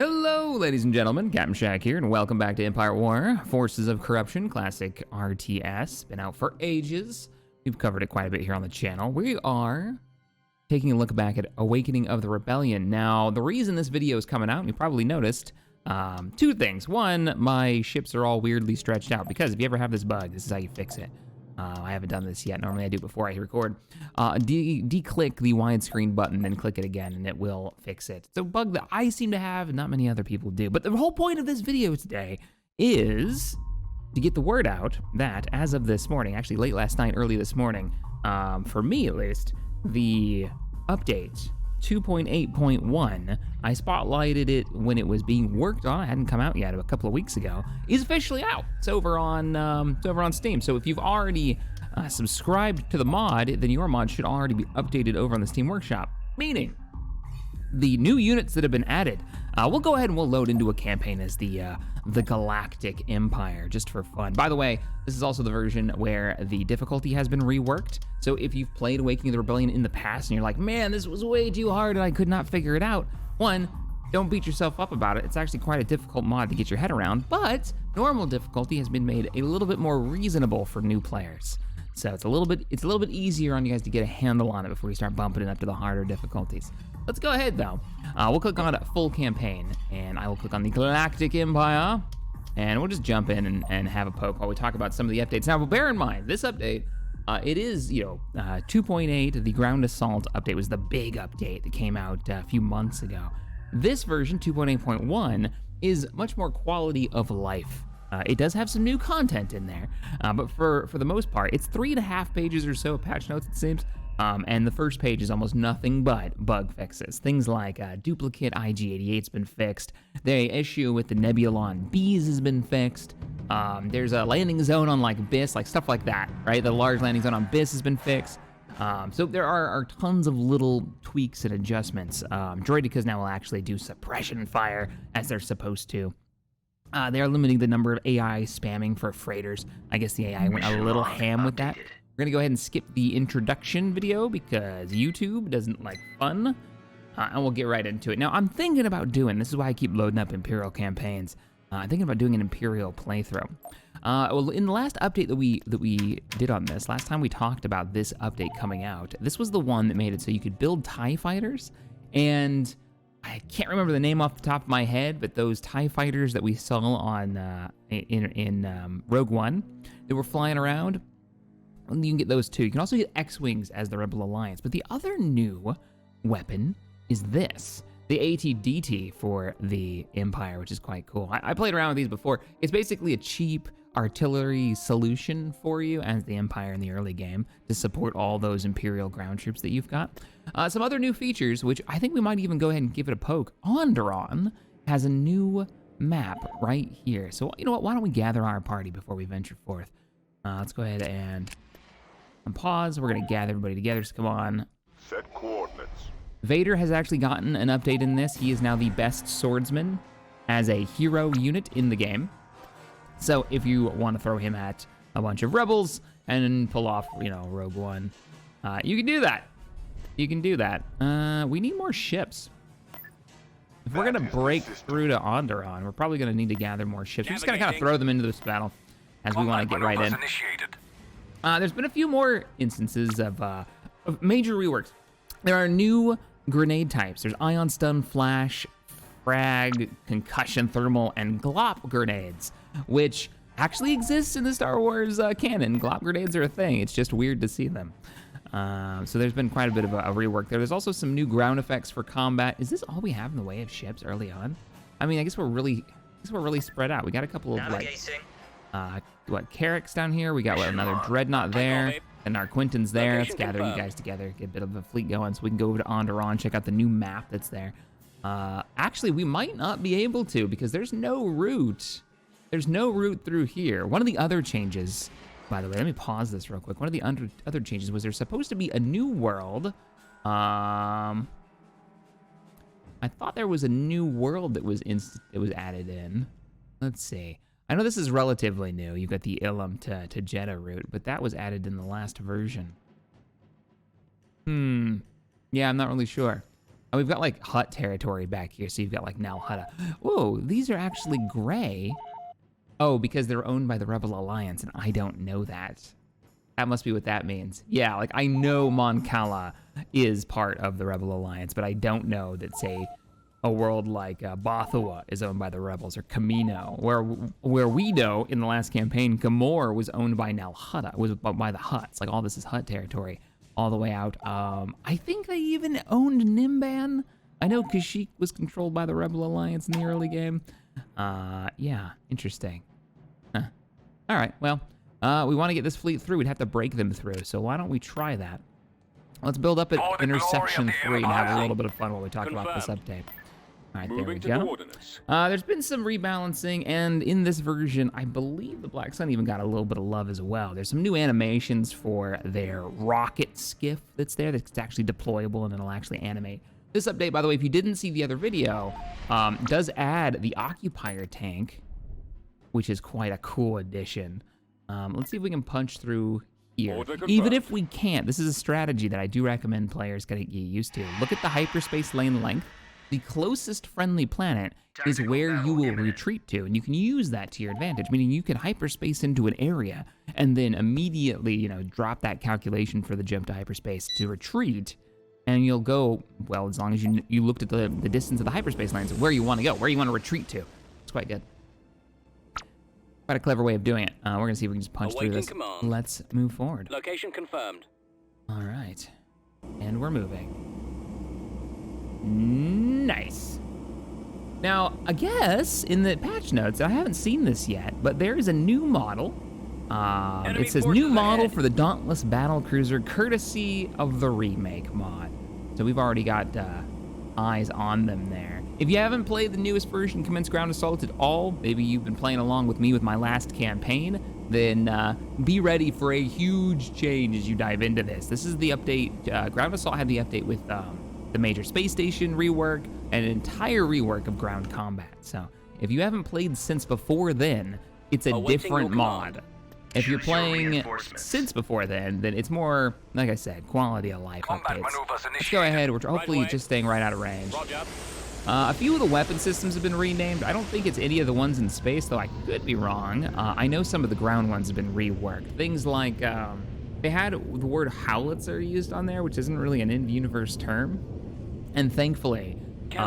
Hello, ladies and gentlemen, Captain Shack here, and welcome back to Empire War, Forces of Corruption, classic RTS. Been out for ages. We've covered it quite a bit here on the channel. We are taking a look back at Awakening of the Rebellion. Now, the reason this video is coming out, you probably noticed, two things. One, my ships are all weirdly stretched out, because if you ever have this bug, this is how you fix it. I haven't done this yet. Normally I do before I record. De-click the widescreen button, then click it again, and it will fix it. It's a bug that I seem to have, and not many other people do. But the whole point of this video today is to get the word out that, as of this morning, actually late last night, early this morning, for me at least, the update 2.8.1, I spotlighted it when it was being worked on. It hadn't come out yet, a couple of weeks ago. Is officially out. It's over on Steam. So if you've already subscribed to the mod, then your mod should already be updated over on the Steam Workshop. Meaning, the new units that have been added, we'll go ahead and we'll load into a campaign as the Galactic Empire, just for fun. By the way, this is also the version where the difficulty has been reworked. So if you've played Awakening of the Rebellion in the past and you're like, man, this was way too hard and I could not figure it out, one, don't beat yourself up about it. It's actually quite a difficult mod to get your head around, but normal difficulty has been made a little bit more reasonable for new players. So it's a little bit easier on you guys to get a handle on it before you start bumping it up to the harder difficulties. Let's go ahead though. We'll click on full campaign, and I will click on the Galactic Empire, and we'll just jump in and have a poke while we talk about some of the updates. Now, bear in mind, this update, it is, 2.8, the ground assault update was the big update that came out a few months ago. This version, 2.8.1, is much more quality of life. It does have some new content in there, but for the most part, it's 3.5 pages or so of patch notes, it seems. And the first page is almost nothing but bug fixes. Things like duplicate IG-88's been fixed. The issue with the Nebulon Bees has been fixed. There's a landing zone on like Biss, like stuff like that, right? The large landing zone on Biss has been fixed. So there are tons of little tweaks and adjustments. Droidicas now will actually do suppression fire as they're supposed to. They are limiting the number of AI spamming for freighters. I guess the AI went a little ham with that. We're gonna go ahead and skip the introduction video because YouTube doesn't like fun, and we'll get right into it. Now, I'm thinking about doing, this is why I keep loading up Imperial campaigns. I'm thinking about doing an Imperial playthrough. Well, in the last update that we did on this, last time we talked about this update coming out, this was the one that made it so you could build TIE fighters, and I can't remember the name off the top of my head, but those TIE fighters that we saw on in Rogue One, they were flying around. You can get those too. You can also get X-Wings as the Rebel Alliance. But the other new weapon is this, the AT-DT for the Empire, which is quite cool. I played around with these before. It's basically a cheap artillery solution for you as the Empire in the early game to support all those Imperial ground troops that you've got. Some other new features, which I think we might even go ahead and give it a poke. Onderon has a new map right here. So you know what? Why don't we gather our party before we venture forth? Let's go ahead and pause. We're gonna gather everybody together, so come on. Set coordinates. Vader has actually gotten an update in this. He is now the best swordsman as a hero unit in the game. So if you want to throw him at a bunch of rebels and pull off, Rogue One, you can do that. You can do that. We need more ships. If we're gonna break through to Onderon, we're probably gonna need to gather more ships. We're just gonna kind of throw them into this battle as we want to get right in. There's been a few more instances of major reworks. There are new grenade types. There's ion stun, flash, frag, concussion, thermal, and glop grenades, which actually exists in the Star Wars canon. Glop grenades are a thing. It's just weird to see them. So there's been quite a bit of a rework there. There's also some new ground effects for combat. Is this all we have in the way of ships early on? I mean, I guess we're really spread out. We got a couple of Carracks down here. We got another Dreadnought there, and our Quinton's there. Let's gather you guys together, get a bit of a fleet going, so we can go over to Onderon, check out the new map that's there. Actually, we might not be able to because there's no route. There's no route through here. One of the other changes, by the way, let me pause this real quick. One of the other changes was there's supposed to be a new world. I thought there was a new world that was added in. Let's see. I know this is relatively new. You've got the Ilum to Jeddah route, but that was added in the last version. Yeah, I'm not really sure. Oh, we've got like hut territory back here, so you've got like Nal Hutta. Oh, these are actually gray. Oh, because they're owned by the Rebel Alliance, and I don't know that. That must be what that means. Yeah, like I know Mon Cala is part of the Rebel Alliance, but I don't know that, say, a world like Bothua is owned by the Rebels, or Camino, where we know in the last campaign, Gamor was owned by Nal Hutta, was by the Hutts. Like all this is Hutt territory, all the way out. I think they even owned Nimban. I know Kashyyyk was controlled by the Rebel Alliance in the early game. Yeah, interesting. Huh. All right, well, we want to get this fleet through. We'd have to break them through, so why don't we try that? Let's build up at intersection 3 and have a little bit of fun while we talk about this update. All right, there we go. There's been some rebalancing, and in this version, I believe the Black Sun even got a little bit of love as well. There's some new animations for their rocket skiff that's there that's actually deployable, and it'll actually animate. This update, by the way, if you didn't see the other video, does add the Occupier tank, which is quite a cool addition. Let's see if we can punch through here. Even if we can't, this is a strategy that I do recommend players get used to. Look at the hyperspace lane length. The closest friendly planet is where you will retreat to, and you can use that to your advantage, meaning you can hyperspace into an area and then immediately, you know, drop that calculation for the jump to hyperspace to retreat, and you'll go, well, as long as you looked at the distance of the hyperspace lanes, where you want to go, where you want to retreat to. It's quite good. Quite a clever way of doing it. We're gonna see if we can just punch through this. Command. Let's move forward. Location confirmed. All right, and we're moving. Nice. Now, I guess in the patch notes, I haven't seen this yet, but there is a new model. It says new model for the Dauntless Battle Cruiser, courtesy of the remake mod. So we've already got eyes on them there. If you haven't played the newest version, Commence Ground Assault at all, maybe you've been playing along with me with my last campaign, then be ready for a huge change as you dive into this. This is the update. Ground Assault had the update with the major space station rework, and an entire rework of ground combat. So if you haven't played since before then, it's a different mod. If you're playing since before then it's more, like I said, quality of life updates. Let's go ahead. We're hopefully just staying right out of range. A few of the weapon systems have been renamed. I don't think it's any of the ones in space, though I could be wrong. I know some of the ground ones have been reworked. Things like, they had the word howitzer used on there, which isn't really an in-universe term. And thankfully, they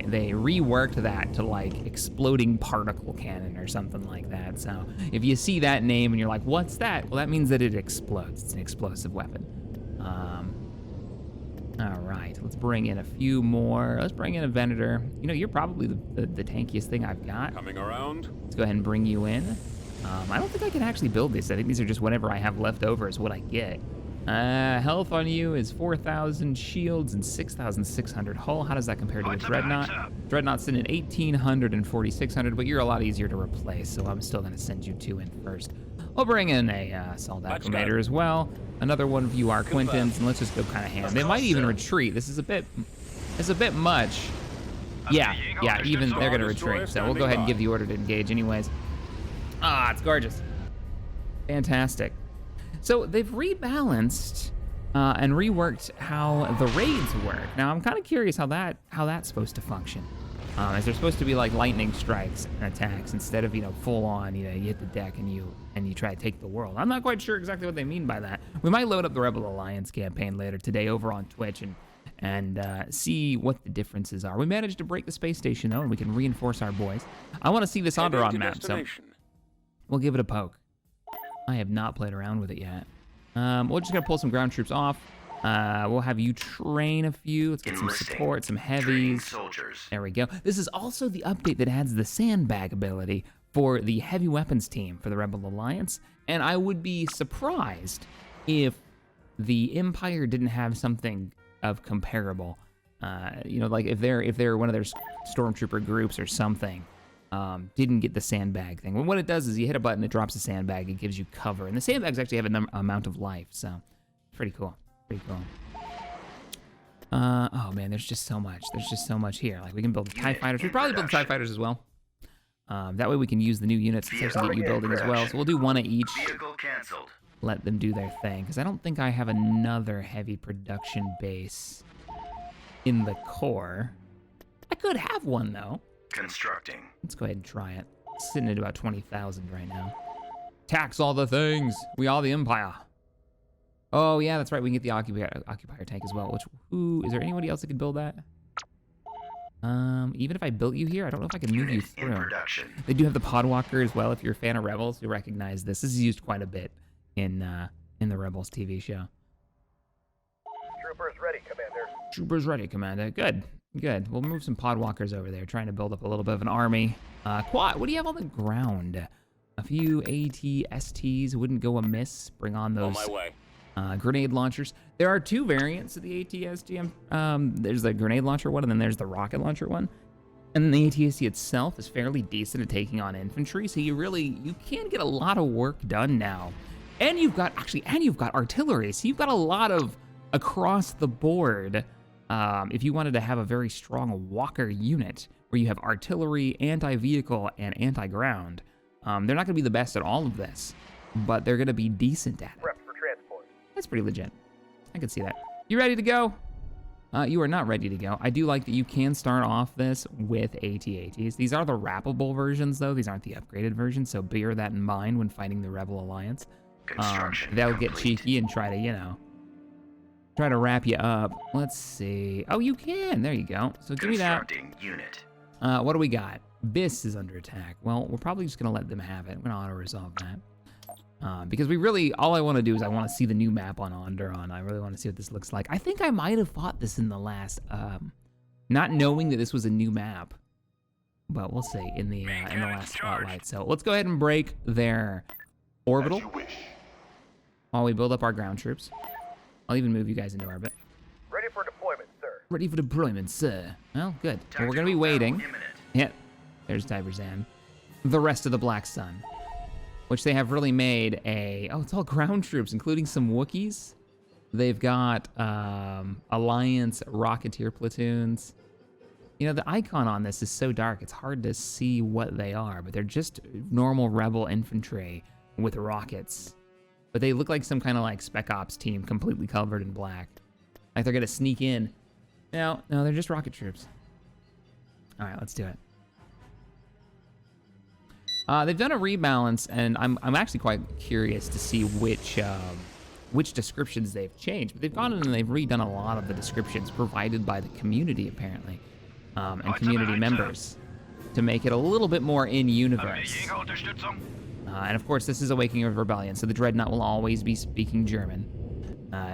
reworked that to like exploding particle cannon or something like that. So if you see that name and you're like, what's that? Well, that means that it explodes. It's an explosive weapon. All right, let's bring in a few more. Let's bring in a Venator. You know, you're probably the tankiest thing I've got. Coming around. Let's go ahead and bring you in. I don't think I can actually build these. I think these are just whatever I have left over is what I get. Health on you is 4,000, shields and 6,600 hull. How does that compare to a Dreadnought? Dreadnought's in at 1,800 and 4,600, but you're a lot easier to replace, so I'm still gonna send you 2 in first. I'll bring in a Assault Acclimator as well. Another one of you are Quintons, and let's just go kind of ham. They might even retreat. It's a bit much. Yeah, even they're gonna retreat, so we'll go ahead and give the order to engage anyways. Ah, it's gorgeous. Fantastic. So they've rebalanced and reworked how the raids work. Now I'm kind of curious how that's supposed to function. Is there supposed to be like lightning strikes and attacks instead of, you know, full on, you know, you hit the deck and you try to take the world? I'm not quite sure exactly what they mean by that. We might load up the Rebel Alliance campaign later today over on Twitch and see what the differences are. We managed to break the space station though, and we can reinforce our boys. I want to see this Onderon map, so we'll give it a poke. I have not played around with it yet. We're just gonna pull some ground troops off. We'll have you train a few. Let's get some support, some heavies. There we go. This is also the update that adds the sandbag ability for the heavy weapons team for the Rebel Alliance. And I would be surprised if the Empire didn't have something of comparable. You know, like if they're one of their stormtrooper groups or something. Didn't get the sandbag thing. Well, what it does is you hit a button, it drops a sandbag, it gives you cover. And the sandbags actually have an amount of life, so pretty cool. Pretty cool. Oh man, there's just so much. There's just so much here. Like we can build TIE fighters. We probably build TIE fighters as well. That way we can use the new units to get you building as well. So we'll do one of each. Let them do their thing, because I don't think I have another heavy production base in the core. I could have one, though. Constructing. Let's go ahead and try it. It's sitting at about 20,000 right now. Tax all the things. We are the Empire. Oh, yeah, that's right. We can get the occupier tank as well. Is there anybody else that could build that? Even if I built you here, I don't know if I can move you through. In production. They do have the Podwalker as well. If you're a fan of Rebels, you'll recognize this. This is used quite a bit in the Rebels TV show. Troopers ready, Commander. Troopers ready, Commander. Good, good. We'll move some Podwalkers over there, trying to build up a little bit of an army. Quad, what do you have on the ground? A few AT-STs wouldn't go amiss. Bring on those On my way. grenade launchers. There are two variants of the AT-ST. There's the grenade launcher one, and then there's the rocket launcher one. And then the AT-ST itself is fairly decent at taking on infantry, so you can get a lot of work done now. And you've got artillery, so you've got a lot of across the board. If you wanted to have a very strong walker unit where you have artillery, anti-vehicle, and anti-ground, they're not going to be the best at all of this, but they're going to be decent at it. Prepped for transport. That's pretty legit. I can see that. You ready to go? You are not ready to go. I do like that you can start off this with AT-ATs. These are the wrappable versions, though. These aren't the upgraded versions, so bear that in mind when fighting the Rebel Alliance. They'll get cheeky and try to, try to wrap you up. Let's see. Oh, you can. There you go. So give me that. Unit. What do we got? Biss is under attack. Well, we're probably just going to let them have it. We're going to auto-resolve that. Because all I want to do is I want to see the new map on Onderon. I really want to see what this looks like. I think I might have fought this in the last, not knowing that this was a new map. But we'll see in the last spotlight. So let's go ahead and break their orbital while we build up our ground troops. I'll even move you guys into orbit. Ready for deployment, sir. Ready for deployment, sir. Well, good. Well, we're going to be waiting. Yeah, there's Diverzan. The rest of the Black Sun, which they have really made it's all ground troops, including some Wookiees. They've got Alliance Rocketeer platoons. The icon on this is so dark, it's hard to see what they are, but they're just normal Rebel infantry with rockets. But they look like some kind of like Spec Ops team completely covered in black. Like they're gonna sneak in. No, they're just rocket troops. All right, let's do it. They've done a rebalance, and I'm actually quite curious to see which descriptions they've changed. But they've gone in and they've redone a lot of the descriptions provided by the community, apparently, and community members, to make it a little bit more in universe. And of course, this is Awakening of Rebellion, so the Dreadnought will always be speaking German.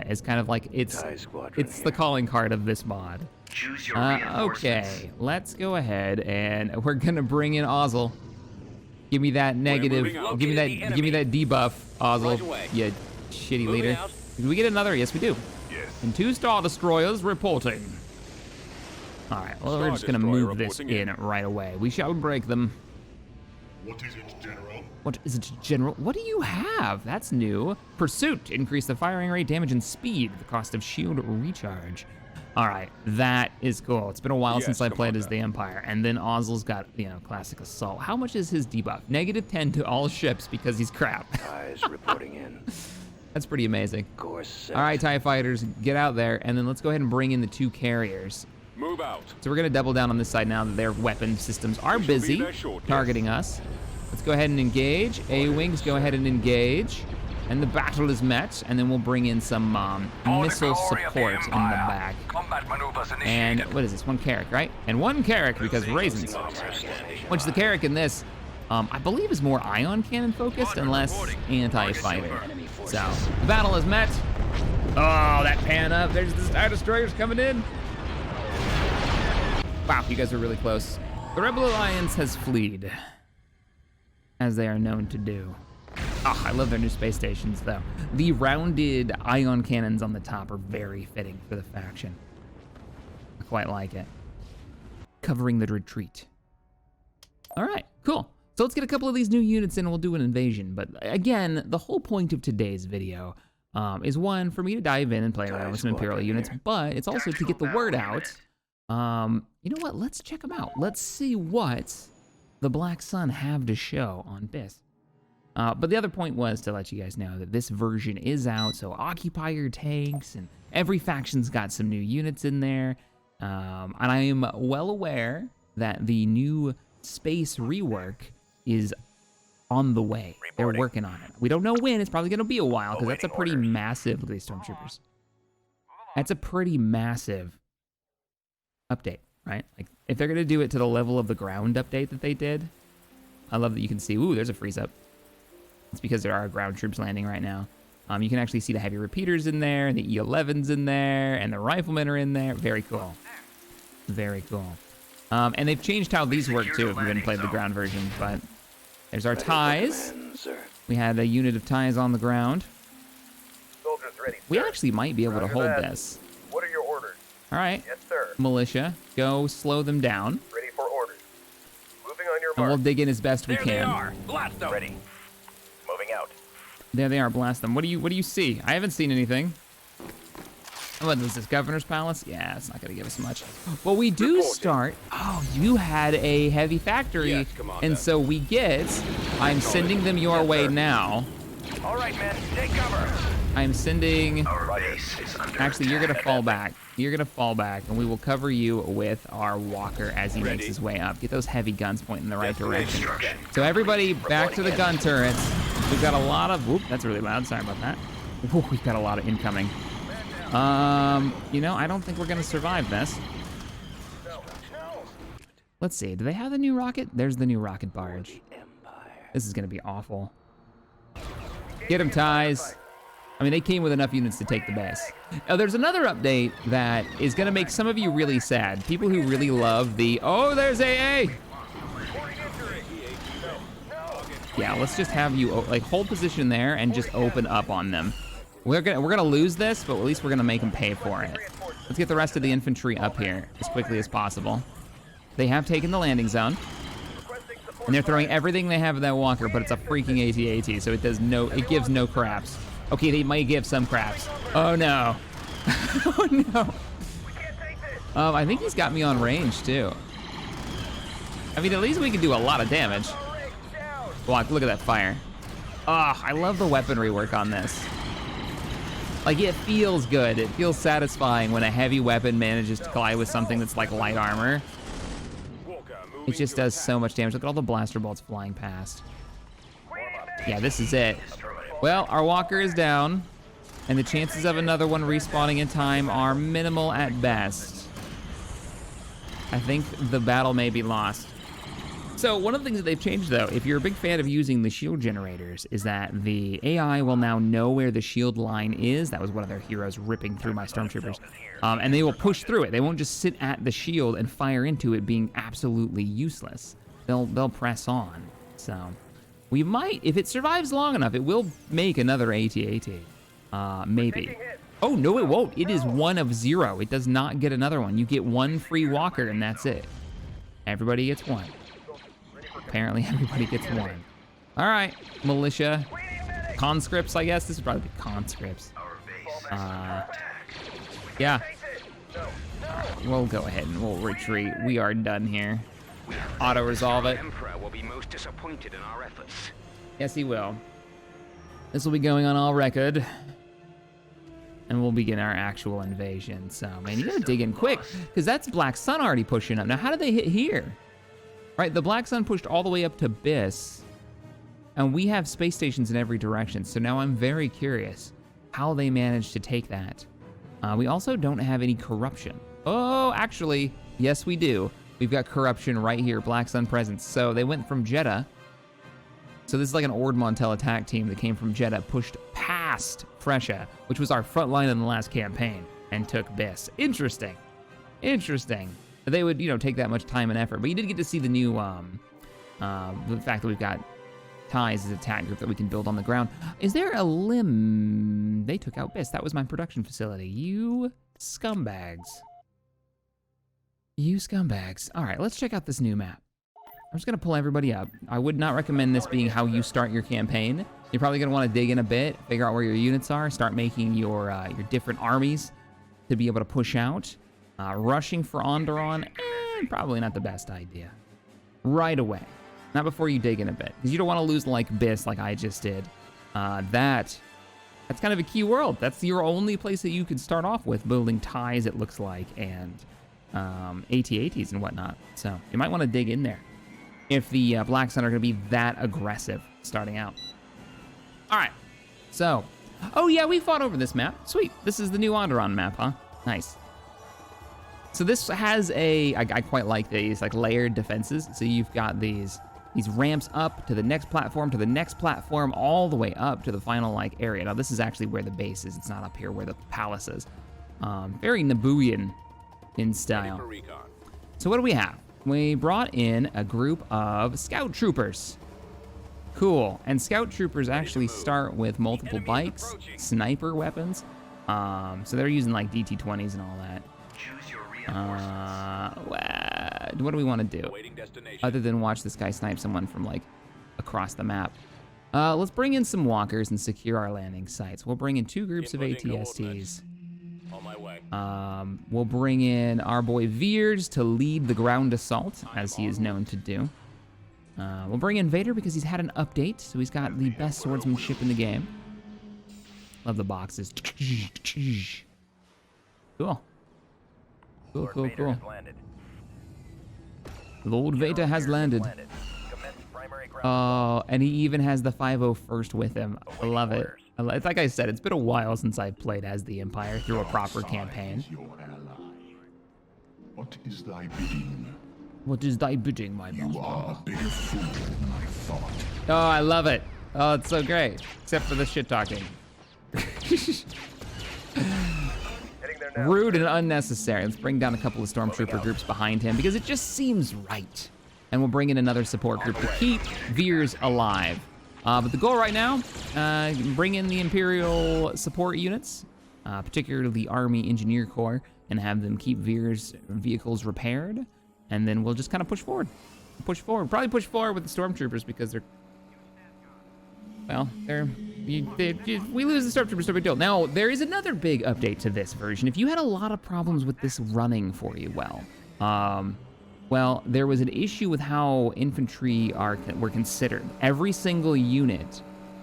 It's kind of like it's the calling card of this mod. Choose your reinforcements. Okay, let's go ahead and we're gonna bring in Ozzel. Give me that negative. Give me that debuff, Ozzel. You shitty leader. Did we get another? Yes, we do. Yes. And 2 Star Destroyers reporting. All right. Well, we're just gonna move this in right away. We shall break them. What is it, General? What is it, General? What do you have? That's new. Pursuit. Increase the firing rate, damage, and speed. The cost of shield recharge. All right, that is cool. It's been a while since I played as the Empire. And then Ozzel's got, classic assault. How much is his debuff? -10 to all ships because he's crap. Eyes reporting in. That's pretty amazing. Course set. All right, TIE fighters, get out there. And then let's go ahead and bring in the 2 carriers. Move out. So we're going to double down on this side now that their weapon systems are busy targeting us. Let's go ahead and engage. A-Wings, go ahead and engage. And the battle is met, and then we'll bring in some missile support in the back. And what is this? 1 Carrack, right? And 1 Carrack because raisins. Which the Carrack in this, I believe, is more ion cannon focused and less anti-fighter. So the battle is met. Oh, that pan up. There's the Star Destroyers coming in. Wow, you guys are really close. The Rebel Alliance has fled, as they are known to do. Oh, I love their new space stations, though. The rounded ion cannons on the top are very fitting for the faction. I quite like it. Covering the retreat. All right, cool. So let's get a couple of these new units in and we'll do an invasion. But again, the whole point of today's video is one, for me to dive in and play around with some Imperial units, but it's also to get the word out. You know what? Let's check them out. Let's see what the Black Sun have to show on Biss. But the other point was to let you guys know that this version is out, so occupier tanks and every faction's got some new units in there. And I am well aware that the new space rework is on the way. They're working on it. We don't know when. It's probably going to be a while because that's a pretty massive, look at these stormtroopers. That's a pretty massive update, right? Like if they're going to do it to the level of the ground update that they did, I love that you can see, ooh, there's a freeze up. It's because there are ground troops landing right now. You can actually see the heavy repeaters in there, the E11's in there, and the riflemen are in there. Very cool. Very cool. And they've changed how these work too if you haven't played the ground version, but there's our ties. We had a unit of ties on the ground. Soldiers ready, sir. We actually might be able to Roger hold that. this. What are your orders? All right, Yes, sir. militia, go slow them down, Ready for orders. Moving on your and we'll mark. dig in as best we can. Ready. Moving out. There they are, blast them. What do you see? I haven't seen anything. What is this, Governor's Palace? Yeah, it's not gonna give us much. Well, we do start, oh, you had a heavy factory, Yes, come on and then. so we get, I'm sending them your way now. All right, men. Take cover. I'm sending, Our base is under actually, you're gonna attack. fall back. You're gonna fall back, and we will cover you with our walker as he makes his way up. Get those heavy guns pointing in the right direction. Instruction. So everybody back to the gun turrets. We've got a lot of, whoop, that's really loud, sorry about that. Whoa, we've got a lot of incoming. You know, I don't think we're gonna survive this. Let's see, do they have the new rocket? There's the new rocket barge. This is gonna be awful. Get him, ties. I mean, they came with enough units to take the base. Now, there's another update that is gonna make some of you really sad. People who really love the, oh, there's AA! Yeah, let's just have you, like, hold position there and just open up on them. We're gonna lose this, but at least we're gonna make them pay for it. Let's get the rest of the infantry up here as quickly as possible. They have taken the landing zone, and they're throwing everything they have at that walker, but it's a freaking AT-AT, so it gives no craps. Okay, they might give some craps. Oh no. Oh no. I think he's got me on range too. I mean, at least we can do a lot of damage. Look at that fire. Ah, I love the weaponry work on this. Like, it feels good. It feels satisfying when a heavy weapon manages to collide with something that's like light armor. It just does so much damage. Look at all the blaster bolts flying past. Yeah, this is it. Well, our walker is down, and the chances of another one respawning in time are minimal at best. I think the battle may be lost. So one of the things that they've changed, though, if you're a big fan of using the shield generators, is that the AI will now know where the shield line is. That was one of their heroes ripping through my stormtroopers. And they will push through it. They won't just sit at the shield and fire into it being absolutely useless. They'll press on. So we might, if it survives long enough, it will make another AT-AT. Maybe. Oh, no, it won't. It is 1 of 0. It does not get another one. You get 1 free walker, and that's it. Everybody gets 1. Apparently everybody gets 1. All right, militia. Conscripts, I guess. This would probably be conscripts. Yeah. We'll go ahead and we'll retreat. We are done here. Auto-resolve it. Emperor will be most disappointed in our efforts. Yes, he will. This will be going on all record. And we'll begin our actual invasion. So, man, you gotta dig in quick, because that's Black Sun already pushing up. Now, how did they hit here? Right, the Black Sun pushed all the way up to Biss, and we have space stations in every direction. So now I'm very curious how they managed to take that. We also don't have any corruption. Oh, actually, yes, we do. We've got corruption right here, Black Sun presence. So they went from Jeddah. So this is like an Ord Mantell attack team that came from Jeddah, pushed past Fresha, which was our front line in the last campaign, and took Biss. Interesting. Interesting. They would, take that much time and effort. But you did get to see the new, the fact that we've got ties as an attack group that we can build on the ground. Is there a limb? They took out Biss. That was my production facility. You scumbags. You scumbags. All right, let's check out this new map. I'm just gonna pull everybody up. I would not recommend this being how you start your campaign. You're probably gonna wanna dig in a bit, figure out where your units are, start making your different armies to be able to push out. Rushing for Onderon, probably not the best idea. Right away, not before you dig in a bit, because you don't wanna lose like Biss like I just did. That's kind of a key world. That's your only place that you can start off with, building ties, it looks like, and AT-ATs and whatnot. So you might want to dig in there if the Black Sun are going to be that aggressive starting out. All right, so, oh yeah, we fought over this map. Sweet, this is the new Onderon map, huh? Nice. So this has I quite like these like layered defenses. So you've got these ramps up to the next platform, all the way up to the final like area. Now this is actually where the base is. It's not up here where the palace is. Very Nabooian in style. So what do we have? We brought in a group of scout troopers. Cool, and scout troopers actually start with multiple bikes, sniper weapons. So they're using like DT-20s and all that. What do we want to do other than watch this guy snipe someone from like across the map? Let's bring in some walkers and secure our landing sites. We'll bring in 2 groups of ATSTs. We'll bring in our boy Veers to lead the ground assault, as he is known to do. We'll bring in Vader because he's had an update, so he's got the best swordsmanship in the game. Love the boxes. Cool. Cool. Lord Vader has landed. Oh, and he even has the 501st with him. I love it. It's like I said, it's been a while since I've played as the Empire through a proper campaign. What is thy bidding? What is thy bidding, my master? You are a bigger fool than I thought. Oh, I love it. Oh, it's so great. Except for the shit talking. Rude and unnecessary. Let's bring down a couple of stormtrooper groups behind him because it just seems right. And we'll bring in another support group to keep Veers alive. But the goal right now, bring in the Imperial support units, particularly the Army Engineer Corps, and have them keep Veers' vehicles repaired. And then we'll just kind of push forward. Probably push forward with the stormtroopers because they're, well, we lose the stormtroopers, no big deal. Now, there is another big update to this version. If you had a lot of problems with this running for you, well, there was an issue with how infantry were considered. Every single unit,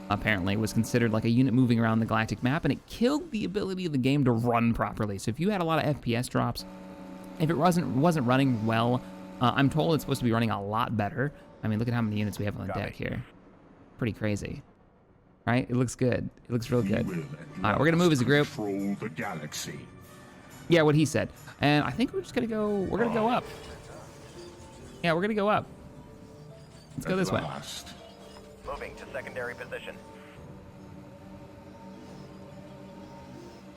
apparently, was considered like a unit moving around the galactic map, and it killed the ability of the game to run properly. So if you had a lot of FPS drops, if it wasn't running well, I'm told it's supposed to be running a lot better. I mean, look at how many units we have on the deck here. Pretty crazy, right? It looks good. It looks real good. All right, we're gonna move as a group. Control the galaxy. Yeah, what he said. And I think we're just gonna go. We're gonna go up. Yeah, we're gonna go up. Let's go this way. Moving to secondary position.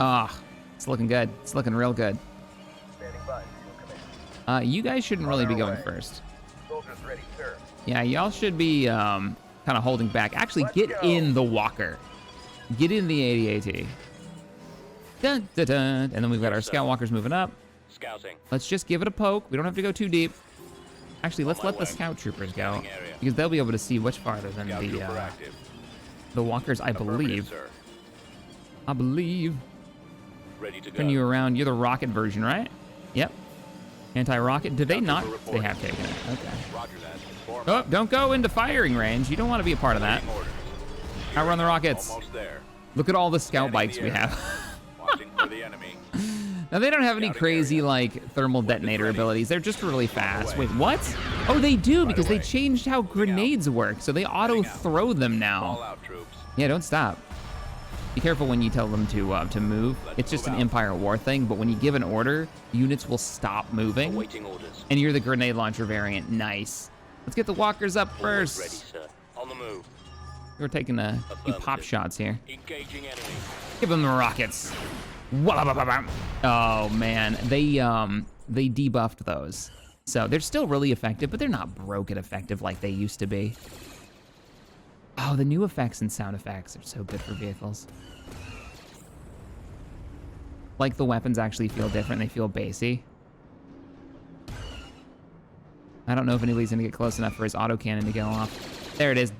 Ah, it's looking good. It's looking real good. Standing by. You guys shouldn't really be going first. Soldiers ready, sir. Yeah, y'all should be kind of holding back. Actually, get in the walker. Get in the AT-AT. Dun, dun, dun. And then we've got our scout walkers moving up. Scouting. Let's just give it a poke. We don't have to go too deep. Actually, let's let the scout troopers go because they'll be able to see much farther than the walkers, I believe. I believe. Ready to go. Turn you around. You're the rocket version, right? Yep. Anti-rocket. Did they not? They have taken it. Okay. Roger that. Oh, don't go into firing range. You don't want to be a part of that. Outrun the rockets. Almost there. Look at all the scout bikes we have. Watching for the enemy. Now, they don't have any crazy, like, thermal detonator abilities. They're just really fast. Wait, what? Oh, they do, because they changed how grenades work, so they auto-throw them All now. out, troops. Yeah, don't stop. Be careful when you tell them to move. It's just an Empire War thing, but when you give an order, units will stop moving. Awaiting orders. And you're the grenade launcher variant. Nice. Let's get the walkers up Ready, first. sir. On the move. We're taking a few pop shots here. Engaging enemy. Give them the rockets. Oh man, they debuffed those. So they're still really effective, but they're not broken effective like they used to be. Oh, the new effects and sound effects are so good for vehicles. Like the weapons actually feel different, they feel bassy. I don't know if anybody's gonna get close enough for his autocannon to go off. There it is.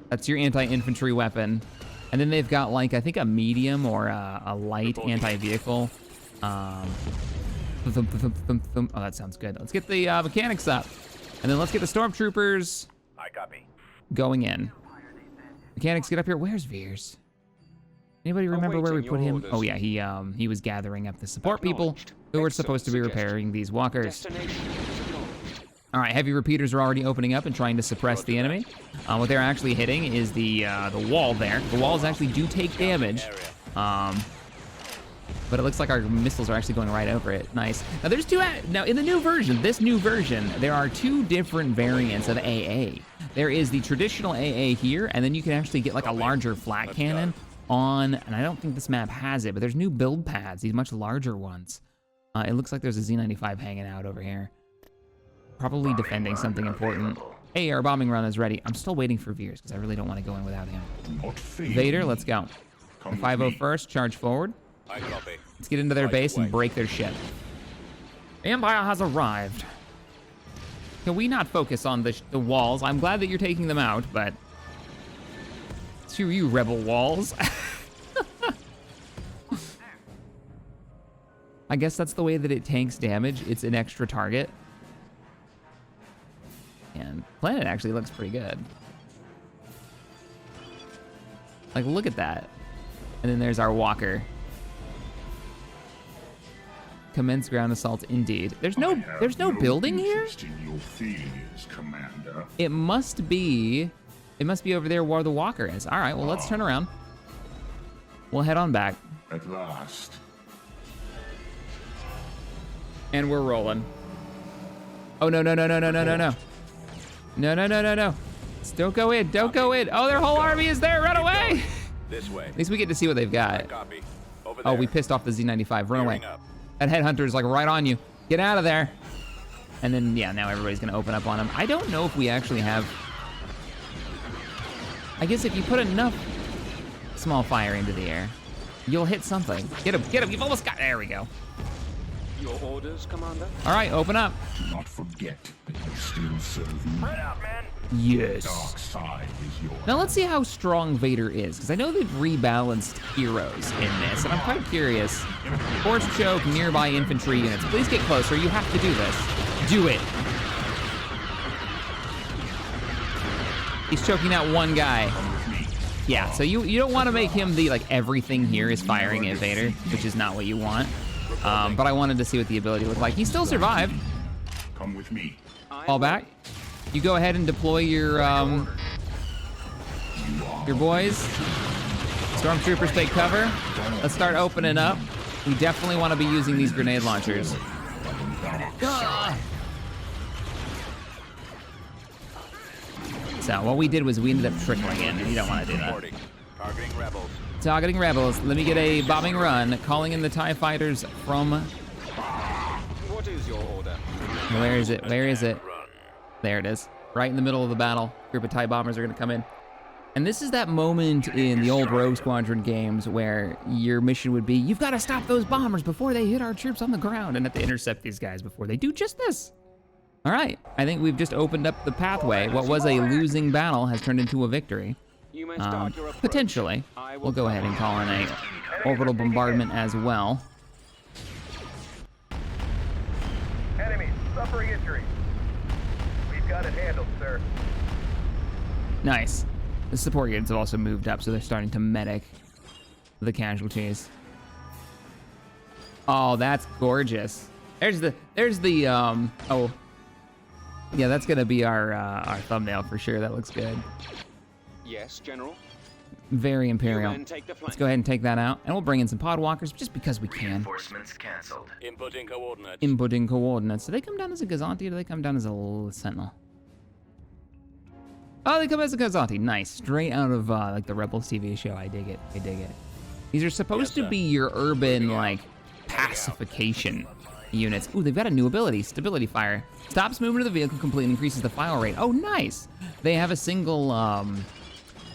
That's your anti-infantry weapon. And then they've got like, I think a medium or a light anti-vehicle. Oh, that sounds good. Let's get the mechanics up. And then let's get the stormtroopers I copy. going in. Mechanics, get up here. Where's Veers? Anybody remember where we put Awaiting your him? orders. Oh yeah, he was gathering up the support people who were supposed to be repairing these walkers. Destination is acknowledged. All right, heavy repeaters are already opening up and trying to suppress the enemy. What they're actually hitting is the wall there. The walls actually do take damage, but it looks like our missiles are actually going right over it. Nice. Now there's now in the new version, there are two different variants of AA. There is the traditional AA here, and then you can actually get like a larger flat cannon on, and I don't think this map has it, but there's new build pads, these much larger ones. It looks like there's a Z95 hanging out over here. Probably defending something important. Hey, our bombing run is ready. I'm still waiting for Veers because I really don't want to go in without him. Vader, let's go. The 5-0 first, charge forward. I copy. Let's get into their base and break their ship. Empire has arrived. Can we not focus on the walls? I'm glad that you're taking them out, but screw you, rebel walls. I guess that's the way that it tanks damage. It's an extra target. And planet actually looks pretty good. Like, look at that. And then there's our walker. Commence ground assault indeed. There's no building here? In your failures, Commander. It must be over there where the walker is. All right, well, let's turn around. We'll head on back. At last. And we're rolling. Oh, no. No. Don't go in. Don't go in. Oh, their whole army is there. Run away. This way. At least we get to see what they've got. Copy. Over Oh, there. we pissed off the Z95. Run away. Gearing up. That headhunter's like right on you. Get out of there. And then, yeah, now everybody's going to open up on him. I don't know if we actually have... I guess if you put enough small fire into the air, you'll hit something. Get him. You've almost got... There we go. Your orders, Commander? All right, open up. Do not forget that you still serve me. Spread out, man. Yes. Dark side is yours. Now let's see how strong Vader is, because I know they've rebalanced heroes in this, and I'm quite curious. Force choke nearby infantry units. Please get closer. You have to do this. Do it. He's choking out one guy. Yeah, so you don't want to make him the, like, everything here is firing at Vader, which is not what you want. But I wanted to see what the ability looked like. He still survived. Come with me. Fall back. You go ahead and deploy your boys. Stormtroopers take cover. Let's start opening up. We definitely want to be using these grenade launchers. So what we did was we ended up trickling in, and you don't want to do that. Reporting. Targeting rebels. Targeting rebels. Let me get a bombing run. Calling in the TIE fighters from... What is your order? Where is it? Where is it? There it is. Right in the middle of the battle. Group of TIE bombers are going to come in. And this is that moment in the old Rogue Squadron games where your mission would be, you've got to stop those bombers before they hit our troops on the ground, and have to intercept these guys before they do just this. All right. I think we've just opened up the pathway. What was a losing battle has turned into a victory. You may start your approach. Potentially. I will We'll go ahead and call in a orbital bombardment as well. Enemy suffering injury. We've got it handled, sir. Nice. The support units have also moved up, so they're starting to medic the casualties. Oh, that's gorgeous. There's the oh. Yeah, that's gonna be our thumbnail for sure. That looks good. Yes, General. Very Imperial. You men take the Let's flank. go ahead and take that out. And we'll bring in some pod walkers just because we can. Reinforcements canceled. Inputting coordinates. Inputting coordinates. Do they come down as a Gazanti or do they come down as a Sentinel? Oh, they come as a Gazanti. Nice. Straight out of like the Rebels TV show. I dig it. I dig it. These are supposed Yes, to be your urban like pacification units. Ooh, they've got a new ability. Stability fire. Stops movement of the vehicle completely, increases the fire rate. Oh, nice. They have a single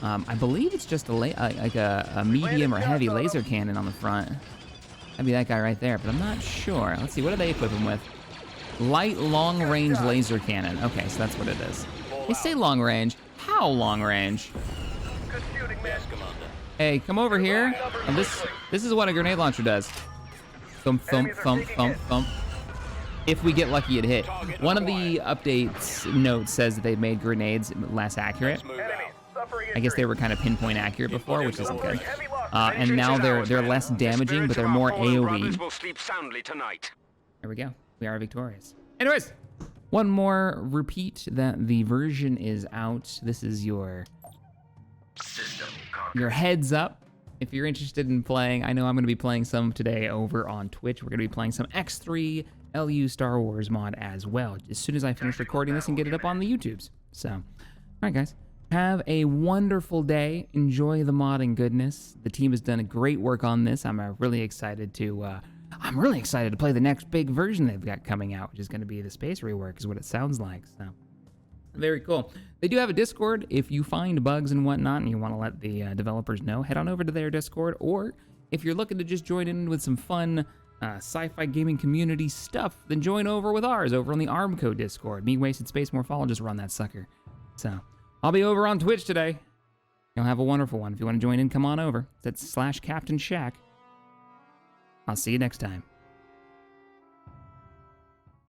I believe it's just a medium or heavy laser cannon on the front. That'd be that guy right there, but I'm not sure. Let's see, what do they equip him with? Light long-range laser cannon. Okay, so that's what it is. They say long range. How long range? Good shooting, man. Yes, Commander. Hey, come over here. And this is what a grenade launcher does. Thump, thump, thump, thump, thump. If we get lucky, it hit. One of the updates notes says that they've made grenades less accurate. Move Enemy out. suffering injury. I guess they were kind of pinpoint accurate before, which isn't good. Heavy loss and now they're less damaging, but they're more AoE. Will sleep soundly tonight. There we go. We are victorious. Anyways, one more repeat that the version is out. This is your heads up. If you're interested in playing, I know I'm going to be playing some today over on Twitch. We're going to be playing some X3 LU Star Wars mod as well, as soon as I finish recording this and get it up on the YouTubes. So, all right, guys. Have a wonderful day. Enjoy the modding goodness. The team has done a great work on this. I'm really excited to play the next big version they've got coming out, which is going to be the space rework, is what it sounds like. So, very cool. They do have a Discord. If you find bugs and whatnot and you want to let the developers know, head on over to their Discord. Or if you're looking to just join in with some fun sci-fi gaming community stuff, then join over with ours over on the Armco Discord. Me, Wasted Space, Morphology, just run that sucker. So, I'll be over on Twitch today. You'll have a wonderful one. If you want to join in, come on over. That's /Captain Shack. I'll see you next time.